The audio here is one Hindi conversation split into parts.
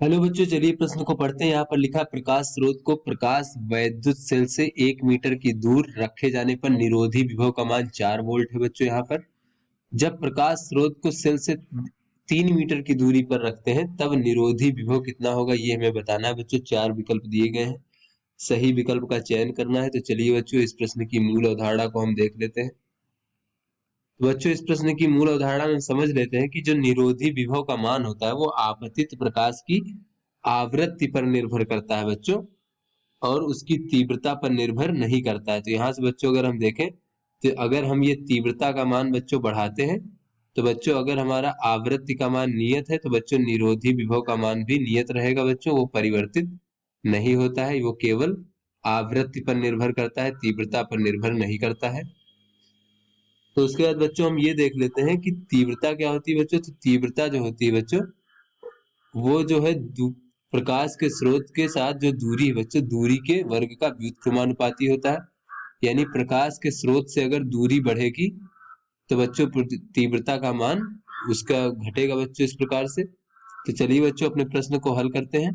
हेलो बच्चों, चलिए प्रश्न को पढ़ते हैं। यहाँ पर लिखा प्रकाश स्रोत को प्रकाश वैद्युत सेल से 1 मीटर की दूर रखे जाने पर निरोधी विभव का मान 4 वोल्ट है। बच्चों यहाँ पर जब प्रकाश स्रोत को सेल से 3 मीटर की दूरी पर रखते हैं तब निरोधी विभव कितना होगा, ये हमें बताना है। बच्चों 4 विकल्प दिए गए हैं, सही विकल्प का चयन करना है। तो चलिए बच्चों इस प्रश्न की मूल अवधारणा को हम देख लेते हैं। तो बच्चों इस प्रश्न की मूल अवधारणा में समझ लेते हैं कि जो निरोधी विभव का मान होता है वो आपतित प्रकाश की आवृत्ति पर निर्भर करता है बच्चों, और उसकी तीव्रता पर निर्भर नहीं करता है। तो यहाँ से बच्चों अगर हम देखें तो अगर हम ये तीव्रता का मान बच्चों बढ़ाते हैं तो बच्चों अगर हमारा आवृत्ति का मान नियत है तो बच्चों निरोधी विभव का मान भी नियत रहेगा बच्चों, वो परिवर्तित नहीं होता है, वो केवल आवृत्ति पर निर्भर करता है, तीव्रता पर निर्भर नहीं करता है। तो उसके बाद बच्चों हम ये देख लेते हैं कि तीव्रता क्या होती है बच्चों। तो तीव्रता जो होती है बच्चों वो जो है प्रकाश के स्रोत के साथ जो दूरी है बच्चों, दूरी के वर्ग का व्युत्क्रमानुपाती होता है। यानी प्रकाश के स्रोत से अगर दूरी बढ़ेगी तो बच्चों तीव्रता का मान उसका घटेगा बच्चों इस प्रकार से। तो चलिए बच्चों अपने प्रश्न को हल करते हैं।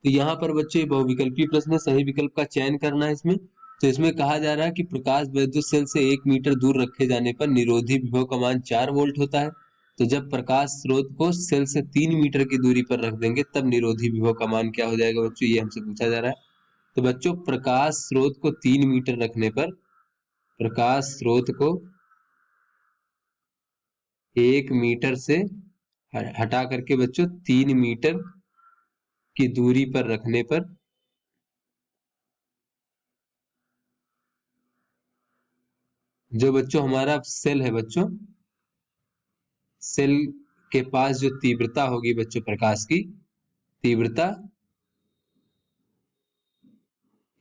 तो यहाँ पर बच्चों बहुविकल्पीय प्रश्न, सही विकल्प का चयन करना है इसमें। तो इसमें कहा जा रहा है कि प्रकाश वैद्युत सेल से 1 मीटर दूर रखे जाने पर निरोधी विभव का मान 4 वोल्ट होता है। तो जब प्रकाश स्रोत को सेल से 3 मीटर की दूरी पर रख देंगे तब निरोधी विभव का मान क्या हो जाएगा बच्चों, ये हमसे पूछा जा रहा है। तो बच्चों प्रकाश स्रोत को 3 मीटर रखने पर, प्रकाश स्रोत को 1 मीटर से हटा करके बच्चों 3 मीटर की दूरी पर रखने पर जो बच्चों हमारा सेल है बच्चों, सेल के पास जो तीव्रता होगी बच्चों प्रकाश की तीव्रता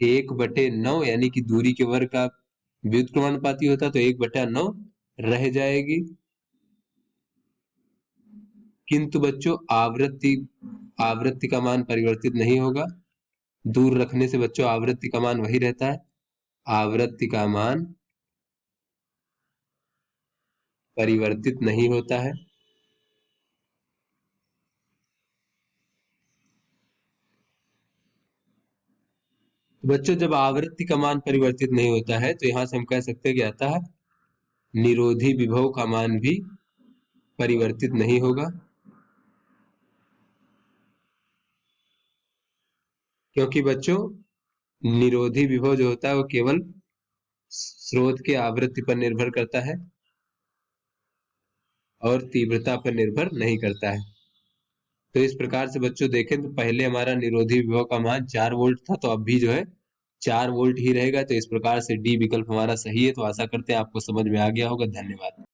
1/9 यानी कि दूरी के वर्ग का व्युत्क्रमानुपाती होता है, तो 1/9 रह जाएगी। किंतु बच्चों आवृत्ति का मान परिवर्तित नहीं होगा। दूर रखने से बच्चों आवृत्ति का मान वही रहता है, आवृत्ति का मान परिवर्तित नहीं होता है। तो बच्चों जब आवृत्ति का मान परिवर्तित नहीं होता है तो यहां से हम कह सकते हैं कि आता है निरोधी विभव का मान भी परिवर्तित नहीं होगा, क्योंकि बच्चों निरोधी विभव जो होता है वो केवल स्रोत के आवृत्ति पर निर्भर करता है और तीव्रता पर निर्भर नहीं करता है। तो इस प्रकार से बच्चों देखें तो पहले हमारा निरोधी विभव का मान 4 वोल्ट था, तो अब भी जो है 4 वोल्ट ही रहेगा। तो इस प्रकार से डी विकल्प हमारा सही है। तो आशा करते हैं आपको समझ में आ गया होगा। धन्यवाद।